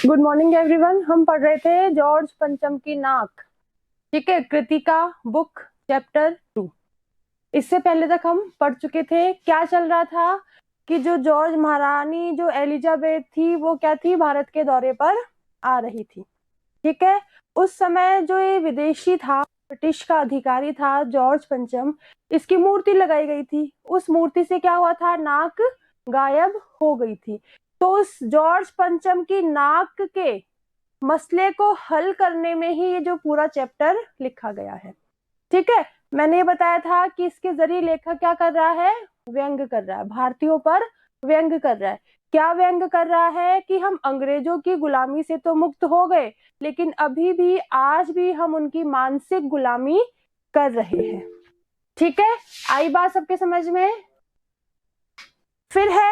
Good morning everyone. हम पढ़ रहे थे जॉर्ज पंचम की नाक, ठीक है, कृतिका बुक चैप्टर 2। इससे पहले तक हम पढ़ चुके थे। क्या चल रहा था कि जो जॉर्ज महारानी जो एलिजाबेथ थी वो क्या थी, भारत के दौरे पर आ रही थी, ठीक है। उस समय जो ये विदेशी था, ब्रिटिश का अधिकारी था जॉर्ज पंचम, इसकी मूर्ति लगाई गई थी। उस मूर्ति से क्या हुआ था, नाक गायब हो गई थी। तो उस जॉर्ज पंचम की नाक के मसले को हल करने में ही ये जो पूरा चैप्टर लिखा गया है, ठीक है। मैंने ये बताया था कि इसके जरिए लेखक क्या कर रहा है, व्यंग कर रहा है, भारतीयों पर व्यंग कर रहा है। क्या व्यंग कर रहा है कि हम अंग्रेजों की गुलामी से तो मुक्त हो गए, लेकिन अभी भी आज भी हम उनकी मानसिक गुलामी कर रहे हैं, ठीक है। आई बात सबके समझ में? फिर है,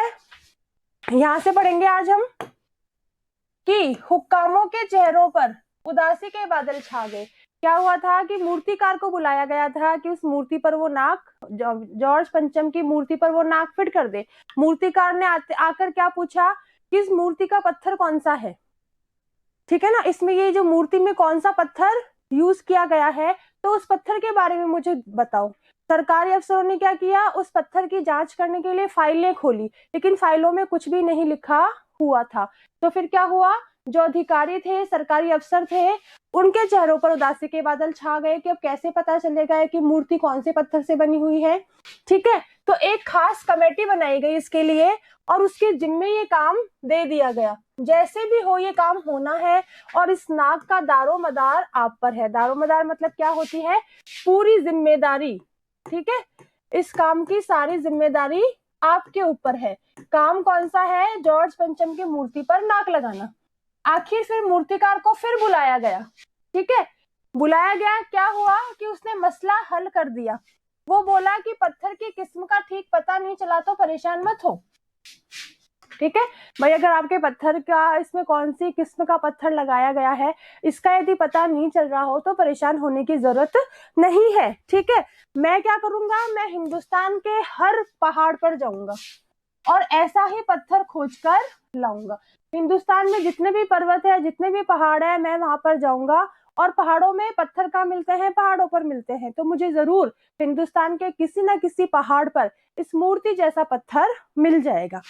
यहां से पढ़ेंगे आज हम कि हुक्कामों के चेहरों पर उदासी के बादल छा गए। क्या हुआ था कि मूर्तिकार को बुलाया गया था कि उस मूर्ति पर वो नाक, जॉर्ज पंचम की मूर्ति पर वो नाक फिट कर दे। मूर्तिकार ने आकर क्या पूछा कि इस मूर्ति का पत्थर कौन सा है, ठीक है ना। इसमें ये जो मूर्ति में कौन सा पत्थर यूज किया गया है, तो उस पत्थर के बारे में मुझे बताओ। सरकारी अफसरों ने क्या किया, उस पत्थर की जांच करने के लिए फाइलें खोली, लेकिन फाइलों में कुछ भी नहीं लिखा हुआ था। तो फिर क्या हुआ, जो अधिकारी थे, सरकारी अफसर थे, उनके चेहरों पर उदासी के बादल छा गए कि अब कैसे पता चलेगा कि मूर्ति कौन से पत्थर से बनी हुई है, ठीक है। तो एक खास कमेटी बनाई गई इसके लिए और उसके जिम्मे ये काम दे दिया गया, जैसे भी हो ये काम होना है। और इस नाक का दारोमदार आप पर है। दारोमदार मतलब क्या होती है, पूरी जिम्मेदारी, ठीक है। इस काम की सारी जिम्मेदारी आपके ऊपर है। काम कौन सा है, जॉर्ज पंचम की मूर्ति पर नाक लगाना। आखिर फिर मूर्तिकार को फिर बुलाया गया, ठीक है। बुलाया गया, क्या हुआ कि उसने मसला हल कर दिया। वो बोला कि पत्थर की किस्म का ठीक पता नहीं चला तो परेशान मत हो, ठीक है भाई। अगर आपके पत्थर का, इसमें कौन सी किस्म का पत्थर लगाया गया है, इसका यदि पता नहीं चल रहा हो तो परेशान होने की जरूरत नहीं है, ठीक है। मैं क्या करूंगा, मैं हिंदुस्तान के हर पहाड़ पर जाऊंगा और ऐसा ही पत्थर खोजकर लाऊंगा। हिंदुस्तान में जितने भी पर्वत है, जितने भी पहाड़ है, मैं वहां पर जाऊंगा और पहाड़ों में पत्थर कहाँ मिलते हैं, पहाड़ों पर मिलते हैं। तो मुझे जरूर हिंदुस्तान के किसी ना किसी पहाड़ पर इस मूर्ति जैसा पत्थर मिल जाएगा।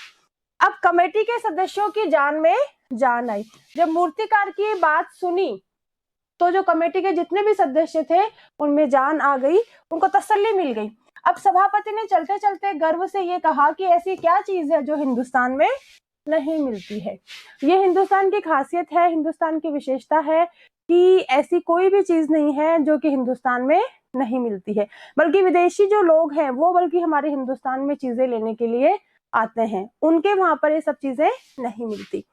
अब कमेटी के सदस्यों की जान में जान आई। जब मूर्तिकार की ये बात सुनी तो जो कमेटी के जितने भी सदस्य थे उनमें जान आ गई, उनको तसल्ली मिल गई। अब सभापति ने चलते चलते गर्व से ये कहा कि ऐसी क्या चीज है जो हिंदुस्तान में नहीं मिलती है। ये हिंदुस्तान की खासियत है, हिंदुस्तान की विशेषता है कि ऐसी कोई भी चीज नहीं है जो कि हिंदुस्तान में नहीं मिलती है। बल्कि विदेशी जो लोग हैं वो बल्कि हमारे हिंदुस्तान में चीजें लेने के लिए आते हैं, उनके वहां पर ये सब चीजें नहीं मिलती।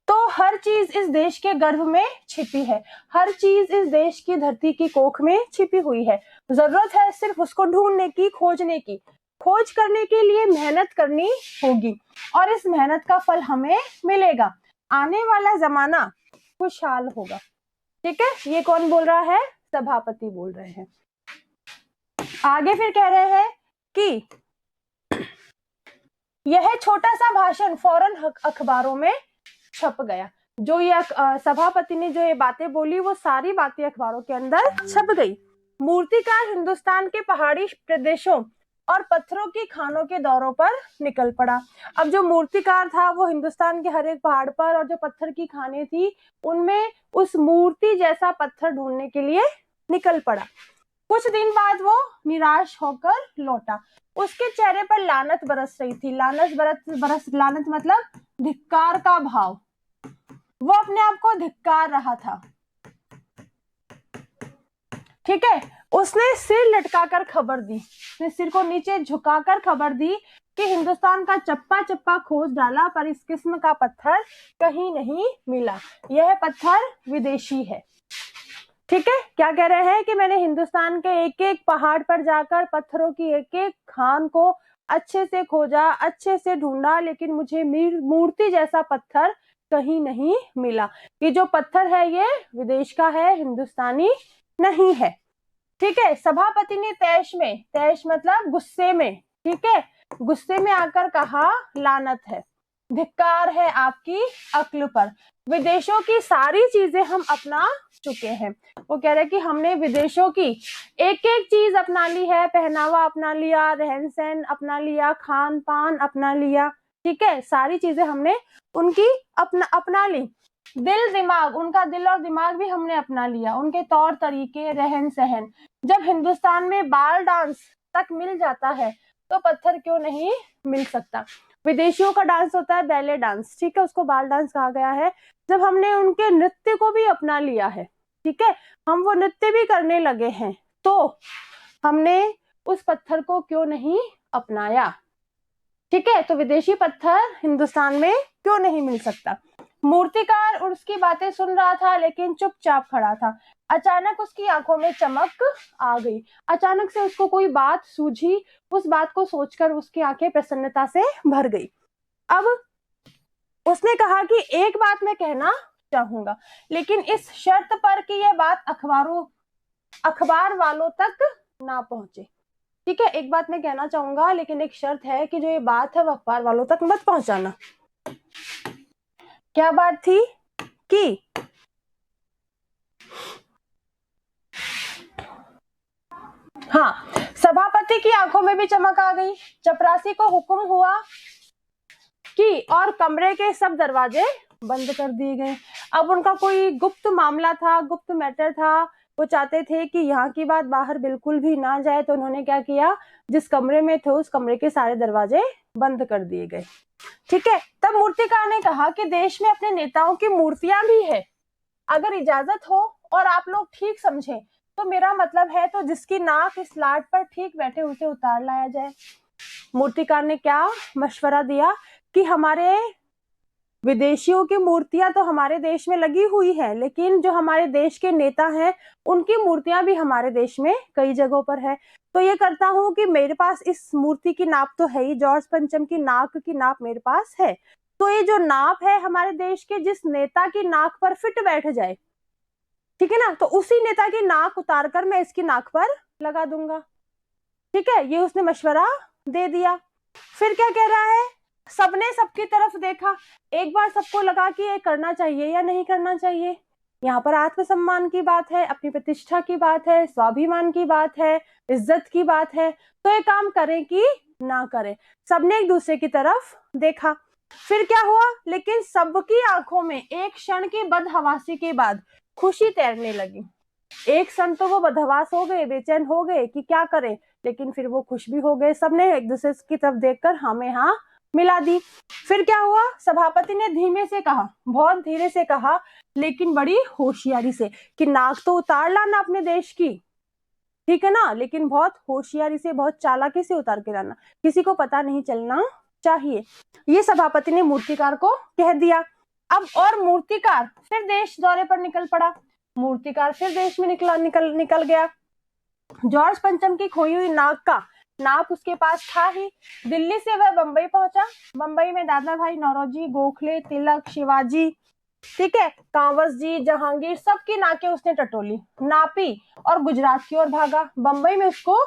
तो हर चीज इस देश के गर्भ में छिपी है, हर चीज इस देश की धरती की कोख में छिपी हुई है। जरूरत है सिर्फ उसको ढूंढने की, खोजने की। खोज करने के लिए मेहनत करनी होगी और इस मेहनत का फल हमें मिलेगा। आने वाला जमाना खुशहाल होगा, ठीक है। ये कौन बोल रहा है, सभापति बोल रहे हैं। आगे फिर कह रहे हैं कि यह छोटा सा भाषण फौरन अखबारों में छप गया। जो ये सभापति ने जो ये बातें बोली वो सारी बातें अखबारों के अंदर छप गई। मूर्तिकार हिंदुस्तान के पहाड़ी प्रदेशों और पत्थरों की खानों के दौरों पर निकल पड़ा। अब जो मूर्तिकार था वो हिंदुस्तान के हर एक पहाड़ पर और जो पत्थर की खानें थी उनमें उस मूर्ति जैसा पत्थर ढूंढने के लिए निकल पड़ा। कुछ दिन बाद वो निराश होकर लौटा। उसके चेहरे पर लानत बरस रही थी। लानत मतलब धिक्कार का भाव। वो अपने आप को धिक्कार रहा था, ठीक है। उसने सिर लटकाकर खबर दी, उसने सिर को नीचे झुकाकर खबर दी कि हिंदुस्तान का चप्पा चप्पा खोज डाला पर इस किस्म का पत्थर कहीं नहीं मिला। यह पत्थर विदेशी है, ठीक है। क्या कह रहे हैं कि मैंने हिंदुस्तान के एक एक पहाड़ पर जाकर पत्थरों की एक एक खान को अच्छे से खोजा, अच्छे से ढूंढा, लेकिन मुझे मूर्ति जैसा पत्थर कहीं नहीं मिला। ये जो पत्थर है ये विदेश का है, हिंदुस्तानी नहीं है, ठीक है। सभापति ने तैश में, तैश मतलब गुस्से में, ठीक है, गुस्से में आकर कहा लानत है, धिक्कार है आपकी अक्ल पर, विदेशों की सारी चीजें हम अपना चुके हैं। वो कह रहे कि हमने विदेशों की एक एक चीज अपना ली है, पहनावा अपना लिया, रहन सहन अपना लिया, खान पान अपना लिया, ठीक है, सारी चीजें हमने उनकी अपना ली। दिल दिमाग, उनका दिल और दिमाग भी हमने अपना लिया, उनके तौर तरीके, रहन सहन। जब हिंदुस्तान में बाल डांस तक मिल जाता है तो पत्थर क्यों नहीं मिल सकता। विदेशियों का डांस होता है बैले डांस, ठीक है, उसको बाल डांस कहा गया है। जब हमने उनके नृत्य को भी अपना लिया है, ठीक है, हम वो नृत्य भी करने लगे हैं, तो हमने उस पत्थर को क्यों नहीं अपनाया, ठीक है। तो विदेशी पत्थर हिंदुस्तान में क्यों नहीं मिल सकता। मूर्तिकार उसकी बातें सुन रहा था लेकिन चुपचाप खड़ा था। अचानक उसकी आंखों में चमक आ गई, अचानक से उसको कोई बात सूझी, उस बात को सोचकर उसकी आंखें प्रसन्नता से भर गई। अब उसने कहा कि एक बात मैं कहना चाहूंगा, लेकिन इस शर्त पर कि यह बात अखबार वालों तक ना पहुंचे, ठीक है। एक बात मैं कहना चाहूंगा लेकिन एक शर्त है कि जो ये बात है वो अखबार वालों तक मत पहुंचाना। क्या बात थी कि हाँ, सभापति की आंखों में भी चमक आ गई। चपरासी को हुक्म हुआ कि और कमरे के सब दरवाजे बंद कर दिए गए। अब उनका कोई गुप्त मामला था, गुप्त मैटर था, वो चाहते थे कि यहाँ की बात बाहर बिल्कुल भी ना जाए, तो उन्होंने क्या किया, जिस कमरे में थे उस कमरे के सारे दरवाजे बंद कर दिए गए, ठीक है। तब मूर्तिकार ने कहा कि देश में अपने नेताओं की मूर्तियां भी है, अगर इजाजत हो और आप लोग ठीक समझें तो मेरा मतलब है तो जिसकी नाक इस लाट पर ठीक बैठे उसे उतार लाया जाए। मूर्तिकार ने क्या मशवरा दिया कि हमारे विदेशियों की मूर्तियां तो हमारे देश में लगी हुई है, लेकिन जो हमारे देश के नेता हैं उनकी मूर्तियां भी हमारे देश में कई जगहों पर है। तो ये करता हूं कि मेरे पास इस मूर्ति की नाप तो है ही, जॉर्ज पंचम की नाक की नाप मेरे पास है, तो ये जो नाप है हमारे देश के जिस नेता की नाक पर फिट बैठ जाए, ठीक है ना, तो उसी नेता की नाक उतार कर मैं इसकी नाक पर लगा दूंगा, ठीक है। ये उसने मशवरा दे दिया। फिर क्या कह रहा है, सबने सबकी तरफ देखा, एक बार सबको लगा कि ये करना चाहिए या नहीं करना चाहिए। यहाँ पर आत्मसम्मान की बात है, अपनी प्रतिष्ठा की बात है, स्वाभिमान की बात है, इज्जत की बात है, तो ये काम करें कि ना करें। सबने एक दूसरे की तरफ देखा। फिर क्या हुआ, लेकिन सबकी आंखों में एक क्षण की बदहवासी के बाद खुशी तैरने लगी। एक क्षण तो वो बदहवास हो गए, बेचैन हो गए कि क्या करें, लेकिन फिर वो खुश भी हो गए। सबने एक दूसरे की तरफ देखकर हाँ में हाँ मिला दी। फिर क्या हुआ, सभापति ने धीमे से कहा, बहुत धीरे से कहा, लेकिन बड़ी होशियारी से, कि नाक तो उतार लाना अपने देश की, ठीक है ना, लेकिन बहुत होशियारी से, बहुत चालाकी से उतार के लाना, किसी को पता नहीं चलना चाहिए। ये सभापति ने मूर्तिकार को कह दिया। अब और मूर्तिकार फिर देश दौरे पर निकल पड़ा। मूर्तिकार फिर देश में निकल गया। जॉर्ज पंचम की खोई हुई नाक का नाप उसके पास था ही। दिल्ली से वह बंबई पहुंचा। बंबई में दादा भाई नौरोजी, गोखले, तिलक, शिवाजी, ठीक है, कांवस जी, जहांगीर, सबकी नाकें उसने टटोली, नापी और गुजरात की ओर भागा। बंबई में उसको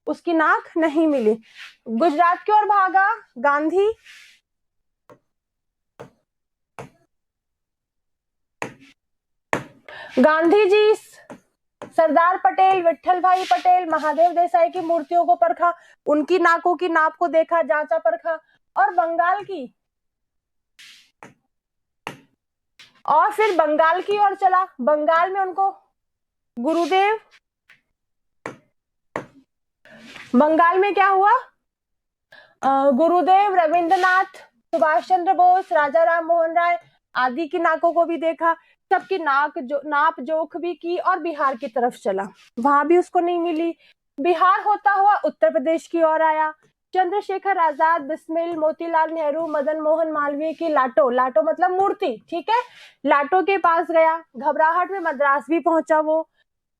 उसकी नाक नहीं मिली, गुजरात की ओर भागा। गांधी जी, सरदार पटेल, विट्ठल भाई पटेल, महादेव देसाई की मूर्तियों को परखा, उनकी नाकों की नाप को देखा, जांचा परखा। और फिर बंगाल की ओर चला। बंगाल में उनको बंगाल में क्या हुआ, गुरुदेव, रविंद्रनाथ, सुभाष चंद्र बोस, राजा राम मोहन राय आदि की नाकों को भी देखा। सबकी नाप जोख भी की और बिहार की तरफ चला, वहां भी उसको नहीं मिली। बिहार होता हुआ उत्तर प्रदेश की ओर आया। चंद्रशेखर आजाद, बिस्मिल, मोतीलाल नेहरू, मदन मोहन मालवीय की लाटो मतलब मूर्ति, ठीक है, लाटो के पास गया। घबराहट में मद्रास भी पहुंचा वो।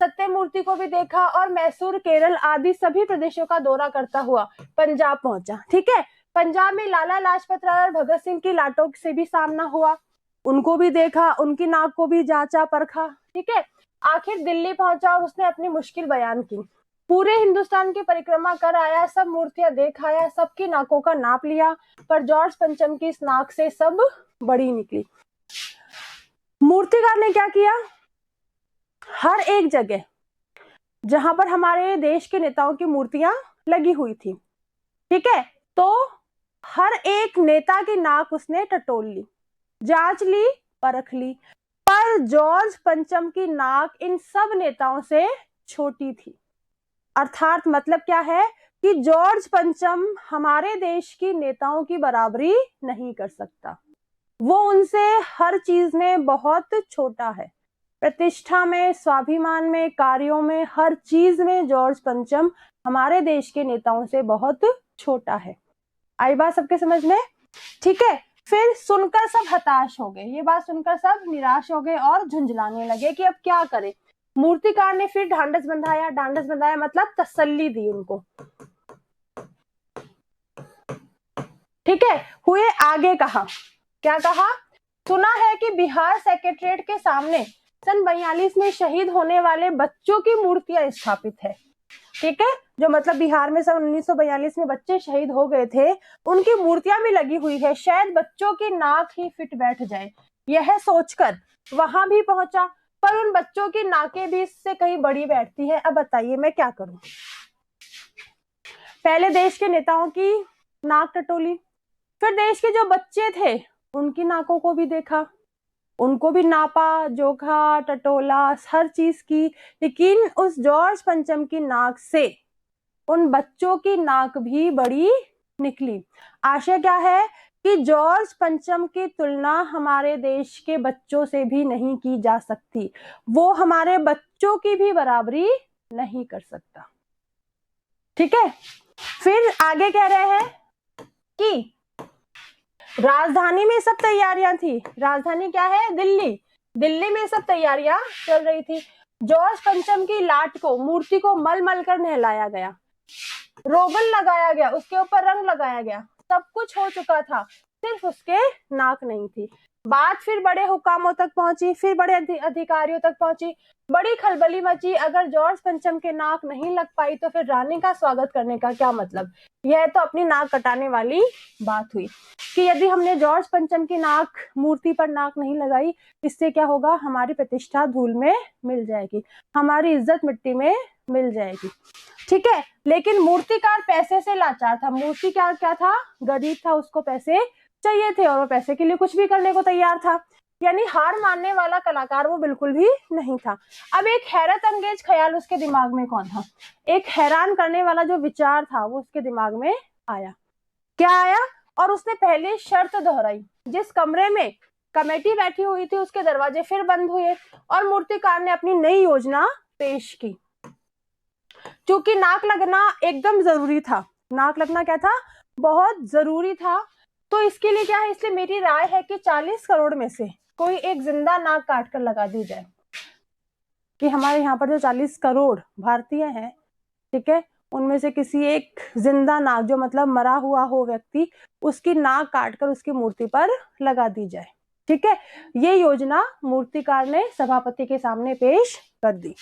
सत्यमूर्ति को भी देखा और मैसूर, केरल आदि सभी प्रदेशों का दौरा करता हुआ पंजाब पहुंचा, ठीक है। पंजाब में लाला लाजपत राय और भगत सिंह की लाटो से भी सामना हुआ, उनको भी देखा, उनकी नाक को भी जांचा परखा, ठीक है। आखिर दिल्ली पहुंचा और उसने अपनी मुश्किल बयान की। पूरे हिंदुस्तान की परिक्रमा कर आया, सब मूर्तियां देख आया, सबकी नाकों का नाप लिया, पर जॉर्ज पंचम की इस नाक से सब बड़ी निकली। मूर्तिकार ने क्या किया, हर एक जगह जहां पर हमारे देश के नेताओं की मूर्तियां लगी हुई थी, ठीक है, तो हर एक नेता की नाक उसने टटोल ली, जांच ली, परख ली, पर जॉर्ज पंचम की नाक इन सब नेताओं से छोटी थी। अर्थात मतलब क्या है कि जॉर्ज पंचम हमारे देश की नेताओं की बराबरी नहीं कर सकता, वो उनसे हर चीज में बहुत छोटा है, प्रतिष्ठा में, स्वाभिमान में, कार्यों में, हर चीज में जॉर्ज पंचम हमारे देश के नेताओं से बहुत छोटा है। आई बात सबके समझ में? ठीक है, फिर सुनकर सब हताश हो गए, ये बात सुनकर सब निराश हो गए और झुंझलाने लगे कि अब क्या करें। मूर्तिकार ने फिर ढांढस बंधाया मतलब तसल्ली दी उनको, ठीक है। हुए आगे कहा, क्या कहा, सुना है कि बिहार सेक्रेटेरिएट के सामने सन 42 में शहीद होने वाले बच्चों की मूर्तियां स्थापित है, ठीक है, जो मतलब बिहार में सन 1942 में बच्चे शहीद हो गए थे, उनकी मूर्तियां भी लगी हुई है, शायद बच्चों की नाक ही फिट बैठ जाए, यह सोचकर वहां भी पहुंचा, पर उन बच्चों की नाकें भी इससे कहीं बड़ी बैठती है। अब बताइए मैं क्या करूं। पहले देश के नेताओं की नाक टटोली, फिर देश के जो बच्चे थे उनकी नाकों को भी देखा, उनको भी नापा, जोखा, टटोला, हर चीज की, लेकिन उस जॉर्ज पंचम की नाक से उन बच्चों की नाक भी बड़ी निकली। आशय क्या है कि जॉर्ज पंचम की तुलना हमारे देश के बच्चों से भी नहीं की जा सकती, वो हमारे बच्चों की भी बराबरी नहीं कर सकता, ठीक है। फिर आगे कह रहे हैं कि राजधानी में सब तैयारियां थी, राजधानी क्या है, दिल्ली, दिल्ली में सब तैयारियां चल रही थी। जॉर्ज पंचम की लाट को, मूर्ति को मल मल कर नहलाया गया, रोगन लगाया गया, उसके ऊपर रंग लगाया गया, सब कुछ हो चुका था, सिर्फ उसके नाक नहीं थी। बात फिर बड़े हुकामों तक पहुंची, फिर बड़े अधिकारियों तक पहुंची, बड़ी खलबली मची। अगर जॉर्ज पंचम के नाक नहीं लग पाई तो फिर रानी का स्वागत करने का क्या मतलब। यह तो अपनी नाक कटाने वाली बात हुई कि यदि हमने जॉर्ज पंचम की नाक, मूर्ति पर नाक नहीं लगाई, इससे क्या होगा, हमारी प्रतिष्ठा धूल में मिल जाएगी, हमारी इज्जत मिट्टी में मिल जाएगी, ठीक है। लेकिन मूर्तिकार पैसे से लाचार था, मूर्तिकार क्या था, गरीब था, उसको पैसे चाहिए थे और वो पैसे के लिए कुछ भी करने को तैयार था, यानी हार मानने वाला कलाकार वो बिल्कुल भी नहीं था। अब एक हैरत अंगेज ख्याल उसके दिमाग में कौन था, एक हैरान करने वाला जो विचार था वो उसके दिमाग में आया। क्या आया, और उसने पहले शर्त दोहराई, जिस कमरे में कमेटी बैठी हुई थी उसके दरवाजे फिर बंद हुए और मूर्तिकार ने अपनी नई योजना पेश की। क्योंकि नाक लगना एकदम जरूरी था, नाक लगना क्या था, बहुत जरूरी था, तो इसके लिए क्या है, इसलिए मेरी राय है कि 40 करोड़ में से कोई एक जिंदा नाक काट कर लगा दी जाए, कि हमारे यहाँ पर जो 40 करोड़ भारतीय हैं, ठीक है, उनमें से किसी एक जिंदा नाक, जो मतलब मरा हुआ हो व्यक्ति, उसकी नाक काटकर उसकी मूर्ति पर लगा दी जाए, ठीक है। ये योजना मूर्तिकार ने सभापति के सामने पेश कर दी।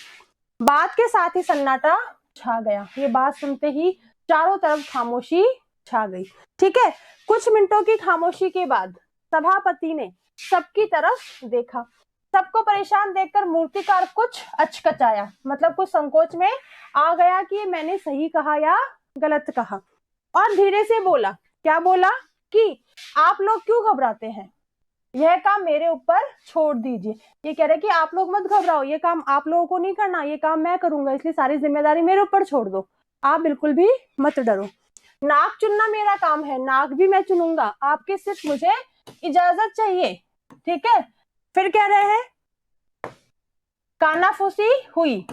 बात के साथ ही सन्नाटा छा गया, ये बात सुनते ही चारों तरफ खामोशी छा गई, ठीक है। कुछ मिनटों की खामोशी के बाद सभापति ने सबकी तरफ देखा, सबको परेशान देखकर मूर्तिकार कुछ अचकचाया, मतलब कुछ संकोच में आ गया कि मैंने सही कहा या गलत कहा, और धीरे से बोला, क्या बोला, कि आप लोग क्यों घबराते हैं, यह काम मेरे ऊपर छोड़ दीजिए। ये कह रहे कि आप लोग मत घबराओ, ये काम आप लोगों को नहीं करना, ये काम मैं करूंगा, इसलिए सारी जिम्मेदारी मेरे ऊपर छोड़ दो, आप बिल्कुल भी मत डरो। नाक चुनना मेरा काम है, नाक भी मैं चुनूंगा, आपकी सिर्फ मुझे इजाजत चाहिए, ठीक है। फिर कह रहे हैं, कानाफूसी हुई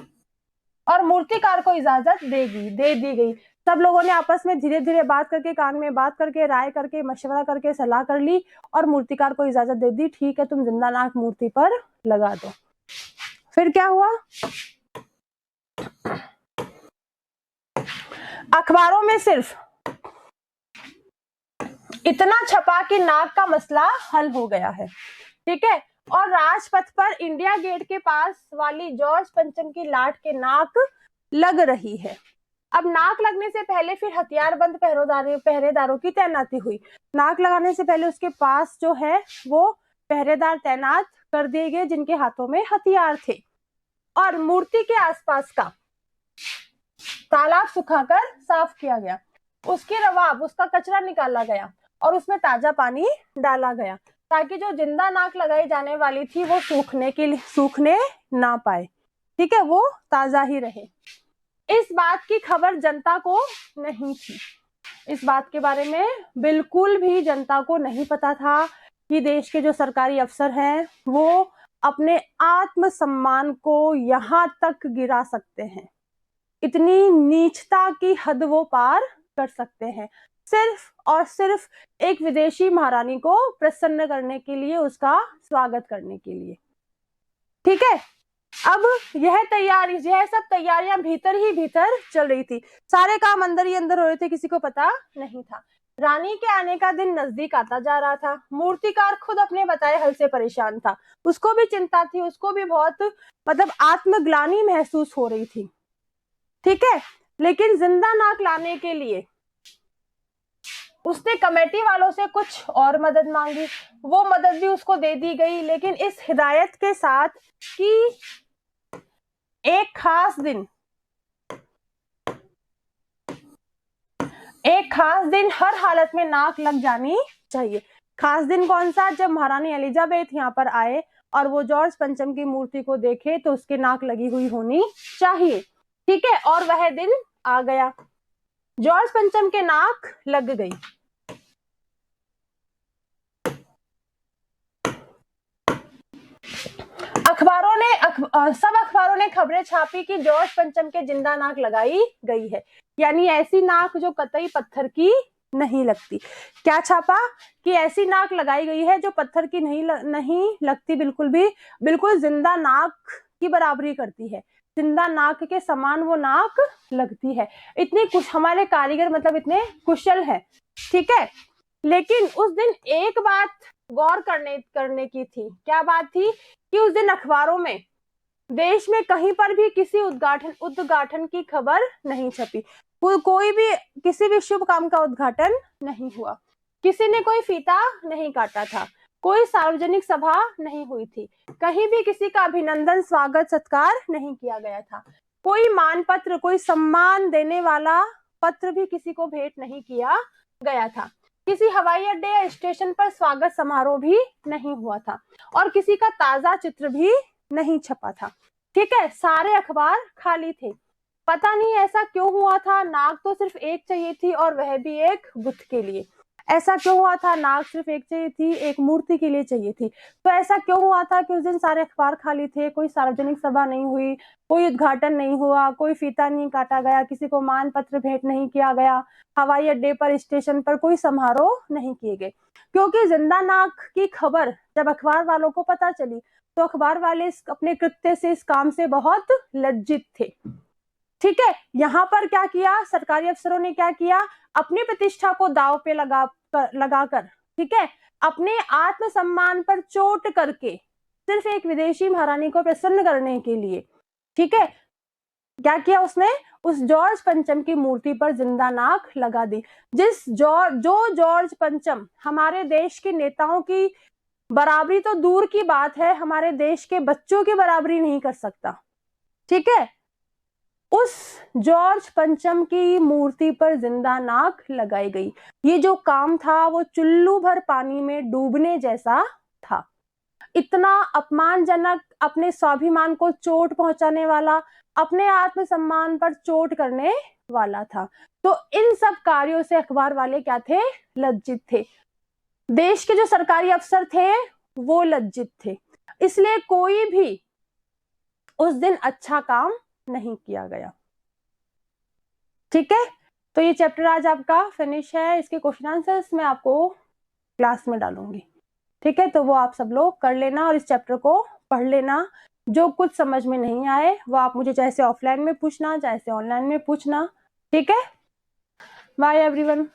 और मूर्तिकार को इजाजत दे दी गई। सब लोगों ने आपस में धीरे धीरे बात करके, कान में बात करके, राय करके, मशवरा करके, सलाह कर ली और मूर्तिकार को इजाजत दे दी, ठीक है, तुम जिंदा नाक मूर्ति पर लगा दो। फिर क्या हुआ, अखबारों में सिर्फ इतना छपा कि नाक का मसला हल हो गया है, ठीक है, और राजपथ पर इंडिया गेट के पास वाली जॉर्ज पंचम की लाट के नाक लग रही है। अब नाक लगने से पहले फिर हथियारबंद पहरेदारों की तैनाती हुई। नाक लगाने से पहले उसके पास जो है वो पहरेदार तैनात कर दिए गए जिनके हाथों में हथियार थे, और मूर्ति के आसपास का तालाब सुखाकर साफ किया गया। उसके रवाब, उसका कचरा निकाला गया और उसमें ताजा पानी डाला गया, ताकि जो जिंदा नाक लगाई जाने वाली थी वो सूखने ना पाए। ठीक है, वो ताजा ही रहे। इस बात की खबर जनता को नहीं थी। इस बात के बारे में बिल्कुल भी जनता को नहीं पता था कि देश के जो सरकारी अफसर हैं वो अपने आत्मसम्मान को यहां तक गिरा सकते हैं। इतनी नीचता की हद वो पार कर सकते हैं, सिर्फ और सिर्फ एक विदेशी महारानी को प्रसन्न करने के लिए, उसका स्वागत करने के लिए। ठीक है, अब यह सब तैयारियां भीतर ही भीतर चल रही थी। सारे काम अंदर ही अंदर हो रहे थे, किसी को पता नहीं था। रानी के आने का दिन नजदीक आता जा रहा था। मूर्तिकार खुद अपने बताए हल से परेशान था। उसको भी चिंता थी, उसको भी बहुत आत्मग्लानि महसूस हो रही थी। ठीक है, लेकिन जिंदा नाक लाने के लिए उसने कमेटी वालों से कुछ और मदद मांगी। वो मदद भी उसको दे दी गई, लेकिन इस हिदायत के साथ कि एक खास दिन हर हालत में नाक लग जानी चाहिए। खास दिन कौन सा? जब महारानी एलिजाबेथ यहाँ पर आए और वो जॉर्ज पंचम की मूर्ति को देखे तो उसके नाक लगी हुई होनी चाहिए। ठीक है, और वह दिन आ गया। जॉर्ज पंचम के नाक लग गई। सब अखबारों ने खबरें छापी कि जॉर्ज पंचम के जिंदा नाक लगाई गई है, यानी ऐसी नाक जो कतई पत्थर की नहीं लगती। क्या छापा? कि ऐसी नाक लगाई गई है जो पत्थर की नहीं लगती, बिल्कुल जिंदा नाक की बराबरी करती है। जिंदा नाक के समान वो नाक लगती है। इतनी कुछ हमारे कारीगर इतने कुशल है। ठीक है, लेकिन उस दिन एक बात गौर करने की थी। क्या बात थी? कि उस दिन अखबारों में देश में कहीं पर भी किसी उद्घाटन की खबर नहीं छपी। कोई भी किसी भी शुभ काम का उद्घाटन नहीं हुआ। किसी ने कोई फीता नहीं काटा था। कोई सार्वजनिक सभा नहीं हुई थी। कहीं भी किसी का अभिनंदन, स्वागत, सत्कार नहीं किया गया था। कोई मानपत्र, कोई सम्मान देने वाला पत्र भी किसी को भेंट नहीं किया गया था। किसी हवाई अड्डे या स्टेशन पर स्वागत समारोह भी नहीं हुआ था, और किसी का ताजा चित्र भी नहीं छपा था। ठीक है, सारे अखबार खाली थे। पता नहीं ऐसा क्यों हुआ था। नाक तो सिर्फ एक चाहिए थी, और वह भी एक बुद्ध के लिए। ऐसा क्यों हुआ था? नाक सिर्फ एक चाहिए थी, एक मूर्ति के लिए चाहिए थी। तो ऐसा क्यों हुआ था कि उस दिन सारे अखबार खाली थे? कोई सार्वजनिक सभा नहीं हुई, कोई उद्घाटन नहीं हुआ, कोई फीता नहीं काटा गया, किसी को मान पत्र भेंट नहीं किया गया, हवाई अड्डे पर, स्टेशन पर कोई समारोह नहीं किए गए। क्योंकि जिंदा नाक की खबर जब अखबार वालों को पता चली तो अखबार वाले अपने कृत्य से, इस काम से बहुत लज्जित थे। ठीक है, यहाँ पर क्या किया सरकारी अफसरों ने? क्या किया? अपनी प्रतिष्ठा को दांव पे लगाकर, ठीक है, अपने आत्मसम्मान पर चोट करके, सिर्फ एक विदेशी महारानी को प्रसन्न करने के लिए, ठीक है, क्या किया उसने? उस जॉर्ज पंचम की मूर्ति पर जिंदा नाक लगा दी। जो जॉर्ज पंचम हमारे देश के नेताओं की बराबरी तो दूर की बात है, हमारे देश के बच्चों की बराबरी नहीं कर सकता। ठीक है, उस जॉर्ज पंचम की मूर्ति पर जिंदा नाक लगाई गई। ये जो काम था वो चुल्लू भर पानी में डूबने जैसा था। इतना अपमानजनक, अपने स्वाभिमान को चोट पहुंचाने वाला, अपने आत्मसम्मान पर चोट करने वाला था। तो इन सब कार्यों से अखबार वाले क्या थे? लज्जित थे। देश के जो सरकारी अफसर थे वो लज्जित थे। इसलिए कोई भी उस दिन अच्छा काम नहीं किया गया। ठीक है, तो ये चैप्टर आज आपका फिनिश है। इसके क्वेश्चन आंसर्स मैं आपको क्लास में डालूंगी। ठीक है, तो वो आप सब लोग कर लेना और इस चैप्टर को पढ़ लेना। जो कुछ समझ में नहीं आए वो आप मुझे चाहे से ऑफलाइन में पूछना, चाहे से ऑनलाइन में पूछना। ठीक है, बाय एवरीवन।